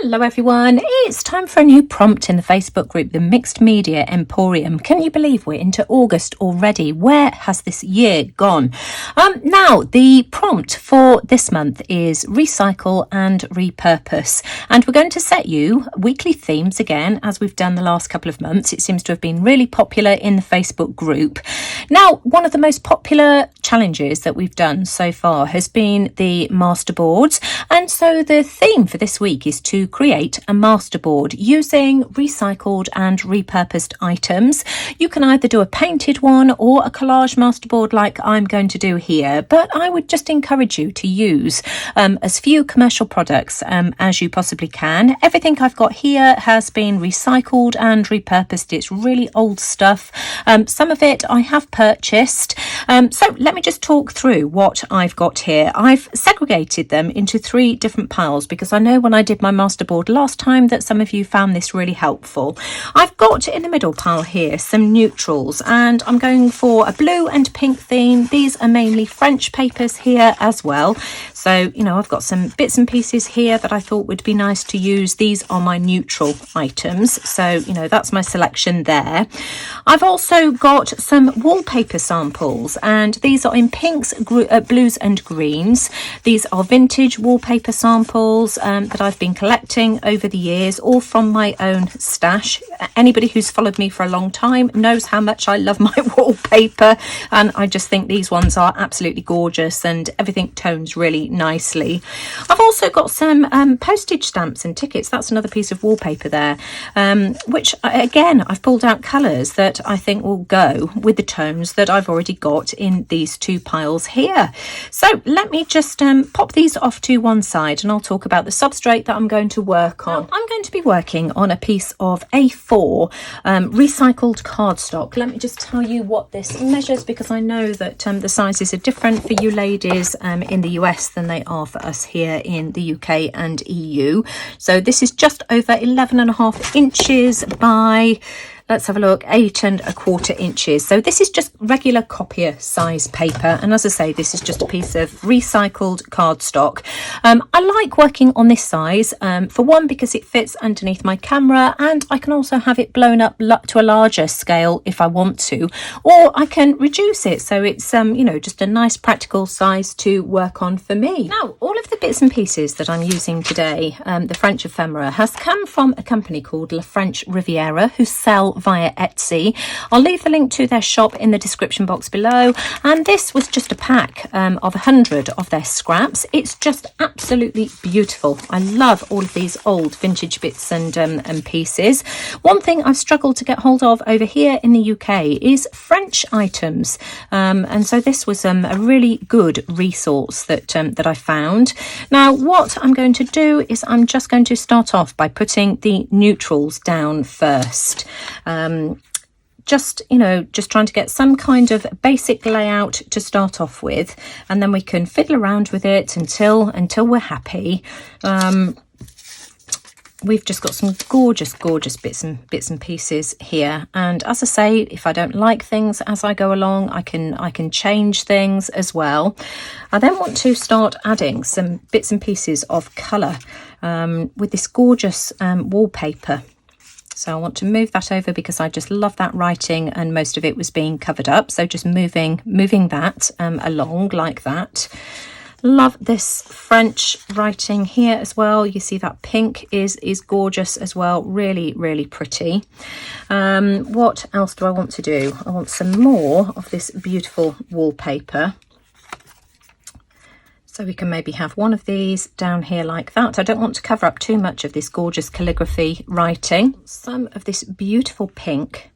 Hello everyone, it's time for a new prompt in the Facebook group, the Mixed Media Emporium. Can you believe we're into August already? Where has this year gone? Now, the prompt for this month is recycle and repurpose. And we're going to set you weekly themes again, as we've done the last couple of months. It seems to have been really popular in the Facebook group. Now, one of the most popular challenges that we've done so far has been the masterboards. And so the theme for this week is to create a masterboard using recycled and repurposed items. You can either do a painted one or a collage masterboard like I'm going to do here, but I would just encourage you to use as few commercial products as you possibly can. Everything I've got here has been recycled and repurposed. It's really old stuff. Some of it I have purchased. So let me just talk through what I've got here. I've segregated them into 3 different piles because I know when I did my masterboard last time that some of you found this really helpful. I've got in the middle pile here some neutrals, and I'm going for a blue and pink theme. These are mainly French papers here as well. So, you know, I've got some bits and pieces here that I thought would be nice to use. These are my neutral items. So, you know, that's my selection there. I've also got some wallpaper samples, and these are in pinks, blues and greens. These are vintage wallpaper samples that I've been collecting over the years, all from my own stash. Anybody who's followed me for a long time knows how much I love my wallpaper, and I just think these ones are absolutely gorgeous and everything tones really nicely. I've also got some postage stamps and tickets. That's another piece of wallpaper there, which again I've pulled out colours that I think will go with the tones that I've already got in these 2 piles here. So let me just pop these off to one side and I'll talk about the substrate that I'm going to work on. I'm going to be working on a piece of A4 recycled cardstock. Let me just tell you what this measures, because I know that the sizes are different for you ladies in the US than they are for us here in the UK and EU. So this is just over 11.5 inches by, let's have a look, 8¼ inches. So this is just regular copier size paper. And as I say, this is just a piece of recycled cardstock. I like working on this size, for one, because it fits underneath my camera, and I can also have it blown up to a larger scale if I want to, or I can reduce it. So it's, you know, just a nice practical size to work on for me. Now, all of the bits and pieces that I'm using today, the French Ephemera, has come from a company called LaFrenchRiviera, who sell via Etsy. I'll leave the link to their shop in the description box below, and this was just a pack of 100 of their scraps. It's just absolutely beautiful. I love all of these old vintage bits and pieces. One thing I've struggled to get hold of over here in the UK is French items, and so this was a really good resource that I found. Now what I'm going to do is I'm just going to start off by putting the neutrals down first. Just trying to get some kind of basic layout to start off with, and then we can fiddle around with it until we're happy. We've just got some gorgeous bits and pieces here, and as I say, if I don't like things as I go along, I can change things as well. I then want to start adding some bits and pieces of colour with this gorgeous wallpaper. So I want to move that over because I just love that writing, and most of it was being covered up. So just moving that along like that. Love this French writing here as well. You see that pink is gorgeous as well. Really pretty. What else do I want to do? I want some more of this beautiful wallpaper. So we can maybe have one of these down here like that. I don't want to cover up too much of this gorgeous calligraphy writing. Some of this beautiful pink.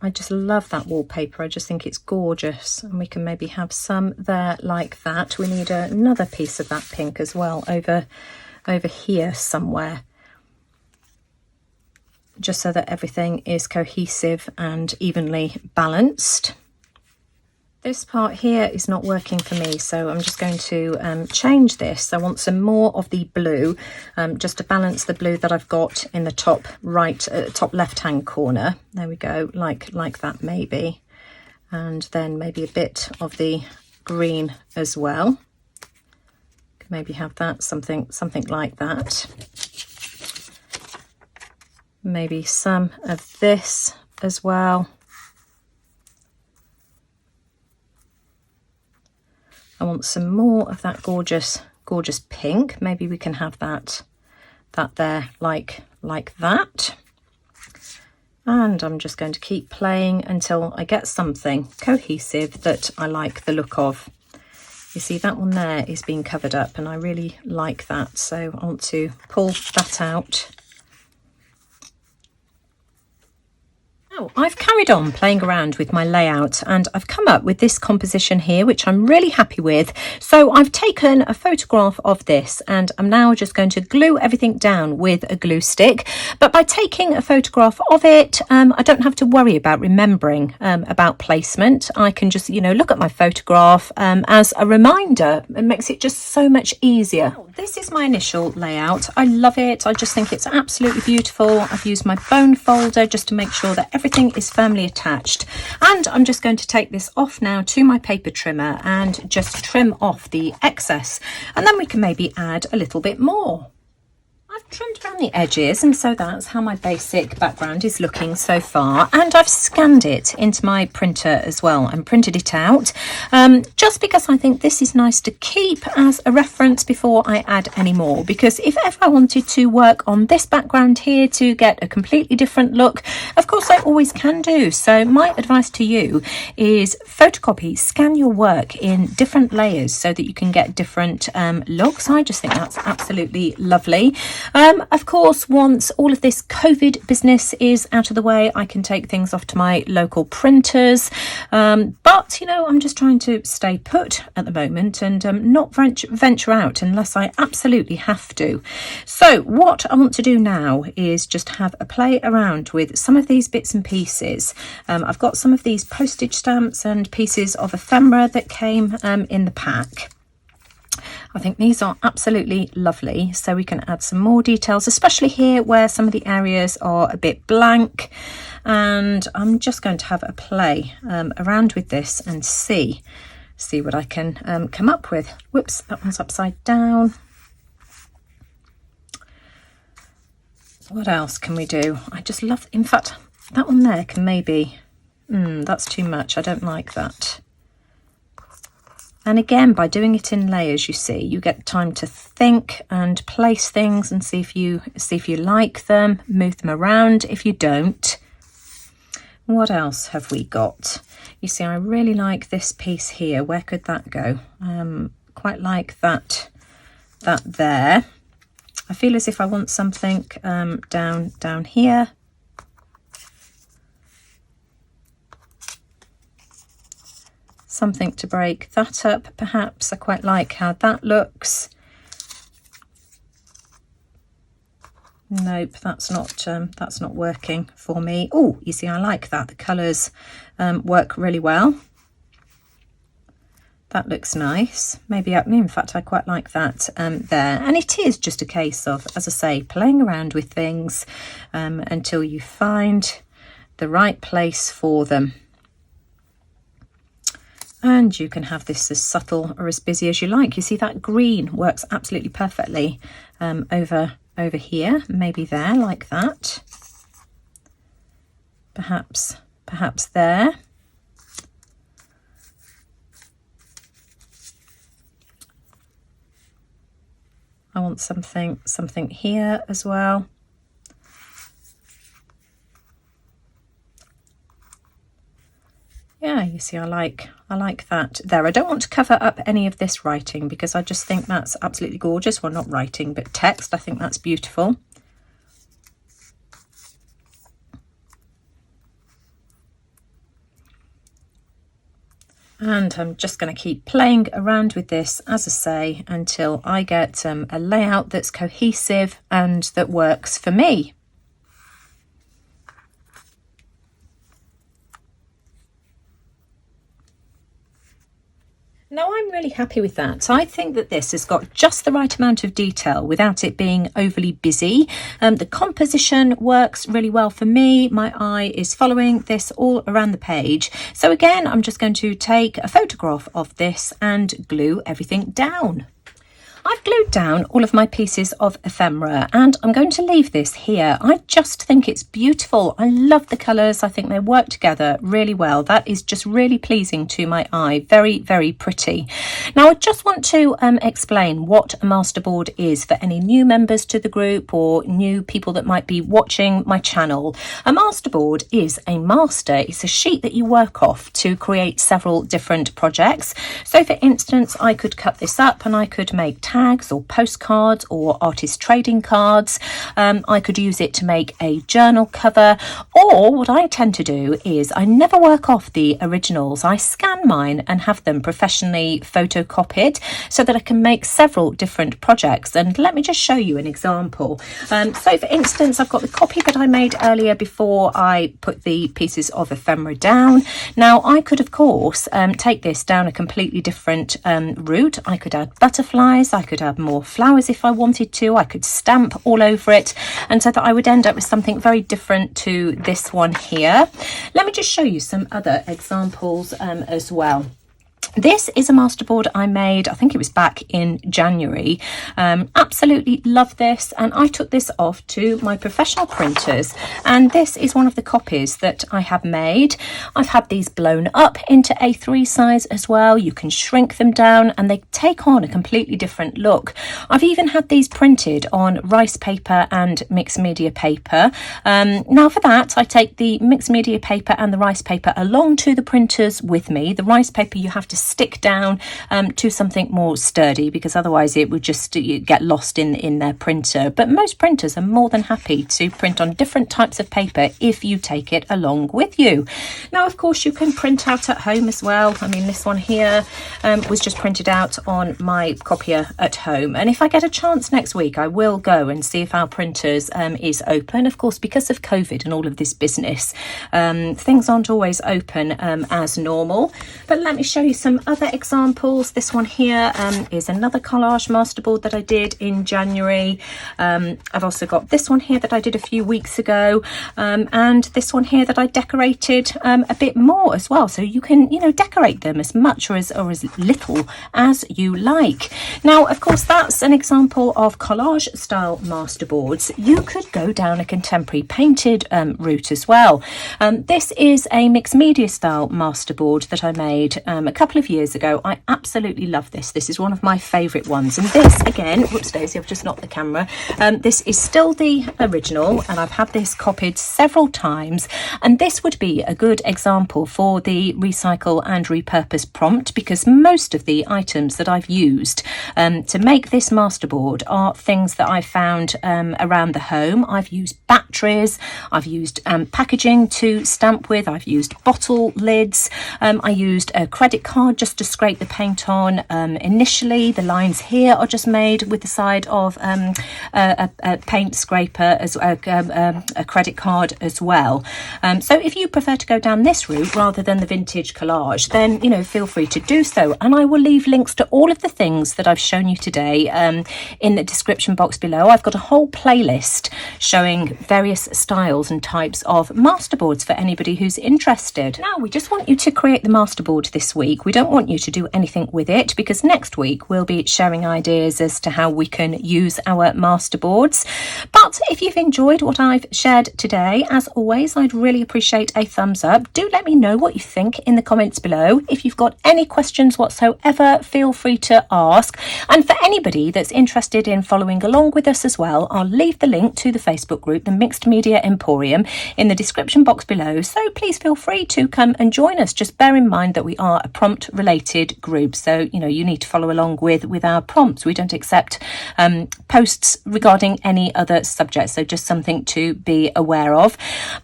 I just love that wallpaper. I just think it's gorgeous. And we can maybe have some there like that. We need another piece of that pink as well over here somewhere, just so that everything is cohesive and evenly balanced. This part here is not working for me, so I'm just going to change this. I want some more of the blue, just to balance the blue that I've got in the top left hand corner. There we go, like that maybe, and then maybe a bit of the green as well. Maybe have that, something like that. Maybe some of this as well. I want some more of that gorgeous pink. Maybe we can have that there like that. And I'm just going to keep playing until I get something cohesive that I like the look of. You see that one there is being covered up and I really like that. So I want to pull that out. Now, I've carried on playing around with my layout and I've come up with this composition here, which I'm really happy with. So I've taken a photograph of this and I'm now just going to glue everything down with a glue stick. But by taking a photograph of it, I don't have to worry about remembering about placement. I can just, look at my photograph as a reminder. It makes it just so much easier. This is my initial layout. I love it. I just think it's absolutely beautiful. I've used my bone folder just to make sure that everything is firmly attached. And I'm just going to take this off now to my paper trimmer and just trim off the excess. And then we can maybe add a little bit more. I've trimmed around the edges and so that's how my basic background is looking so far, and I've scanned it into my printer as well and printed it out just because I think this is nice to keep as a reference before I add any more, because if ever I wanted to work on this background here to get a completely different look, of course I always can do. So my advice to you is photocopy, scan your work in different layers so that you can get different looks. I just think that's absolutely lovely. Of course, once all of this COVID business is out of the way, I can take things off to my local printers. But, I'm just trying to stay put at the moment and not venture out unless I absolutely have to. So what I want to do now is just have a play around with some of these bits and pieces. I've got some of these postage stamps and pieces of ephemera that came in the pack. I think these are absolutely lovely, so we can add some more details, especially here where some of the areas are a bit blank. And I'm just going to have a play around with this and see what I can come up with. Whoops, that one's upside down. What else can we do? I just love, in fact, that one there can maybe, that's too much. I don't like that. And again, by doing it in layers, you see, you get time to think and place things and see if you like them, move them around if you don't. What else have we got? You see, I really like this piece here. Where could that go? Quite like that there. I feel as if I want something down here. Something to break that up, perhaps. I quite like how that looks. Nope, that's not working for me. Oh, you see, I like that. The colours work really well. That looks nice. Maybe, in fact, I quite like that there. And it is just a case of, as I say, playing around with things until you find the right place for them. And you can have this as subtle or as busy as you like. You see that green works absolutely perfectly over here, maybe there, like that. Perhaps there. I want something here as well. Yeah, you see, I like that there. I don't want to cover up any of this writing because I just think that's absolutely gorgeous. Well, not writing, but text. I think that's beautiful. And I'm just going to keep playing around with this, as I say, until I get a layout that's cohesive and that works for me. Now, I'm really happy with that. I think that this has got just the right amount of detail without it being overly busy. The composition works really well for me. My eye is following this all around the page. So again, I'm just going to take a photograph of this and glue everything down. I've glued down all of my pieces of ephemera, and I'm going to leave this here. I just think it's beautiful. I love the colours. I think they work together really well. That is just really pleasing to my eye. Very, very pretty. Now I just want to explain what a masterboard is for any new members to the group or new people that might be watching my channel. A masterboard is a master. It's a sheet that you work off to create several different projects. So for instance, I could cut this up and I could make tags or postcards or artist trading cards. I could use it to make a journal cover, or what I tend to do is I never work off the originals. I scan mine and have them professionally photocopied so that I can make several different projects. And let me just show you an example. So for instance, I've got the copy that I made earlier before I put the pieces of ephemera down. Now I could of course take this down a completely different route. I could add butterflies, I could add more flowers if I wanted to, I could stamp all over it, and so that I would end up with something very different to this one here. Let me just show you some other examples as well. This is a masterboard I made, I think it was back in January. Absolutely love this, and I took this off to my professional printers, and this is one of the copies that I have made. I've had these blown up into A3 size as well. You can shrink them down and they take on a completely different look. I've even had these printed on rice paper and mixed media paper. Now for that, I take the mixed media paper and the rice paper along to the printers with me. The rice paper you have to stick down to something more sturdy, because otherwise it would just get lost in their printer. But most printers are more than happy to print on different types of paper if you take it along with you. Now of course you can print out at home as well. I mean, this one here was just printed out on my copier at home, and if I get a chance next week I will go and see if our printers is open. Of course, because of COVID and all of this business, things aren't always open as normal. But let me show you some other examples. This one here is another Collage Masterboard that I did in January. I've also got this one here that I did a few weeks ago, and this one here that I decorated a bit more as well. So you can, decorate them as much or as little as you like. Now, of course, that's an example of collage style masterboards. You could go down a contemporary painted route as well. This is a mixed media style masterboard that I made a couple of years ago. I absolutely love this. This is one of my favourite ones. And this, again, whoops daisy, I've just knocked the camera. This is still the original, and I've had this copied several times. And this would be a good example for the recycle and repurpose prompt, because most of the items that I've used to make this masterboard are things that I found around the home. I've used batteries, I've used packaging to stamp with, I've used bottle lids, I used a credit card just to scrape the paint on. Initially the lines here are just made with the side of a paint scraper, as a credit card as well. So if you prefer to go down this route rather than the vintage collage, then feel free to do so, and I will leave links to all of the things that I've shown you today in the description box below. I've got a whole playlist showing various styles and types of masterboards for anybody who's interested. Now we just want you to create the masterboard this week. We don't want you to do anything with it, because next week we'll be sharing ideas as to how we can use our masterboards. But if you've enjoyed what I've shared today, as always, I'd really appreciate a thumbs up. Do let me know what you think in the comments below. If you've got any questions whatsoever, feel free to ask. And for anybody that's interested in following along with us as well, I'll leave the link to the Facebook group, the Mixed Media Emporium, in the description box below. So please feel free to come and join us. Just bear in mind that we are a prompt related group, so you need to follow along with our prompts. We don't accept posts regarding any other subjects, so just something to be aware of.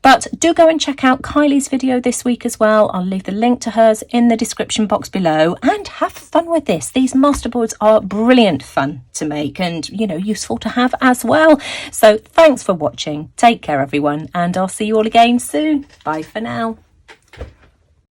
But do go and check out Kylie's video this week as well. I'll leave the link to hers in the description box below, and have fun with this. These masterboards are brilliant fun to make, and useful to have as well. So thanks for watching. Take care everyone, and I'll see you all again soon. Bye for now.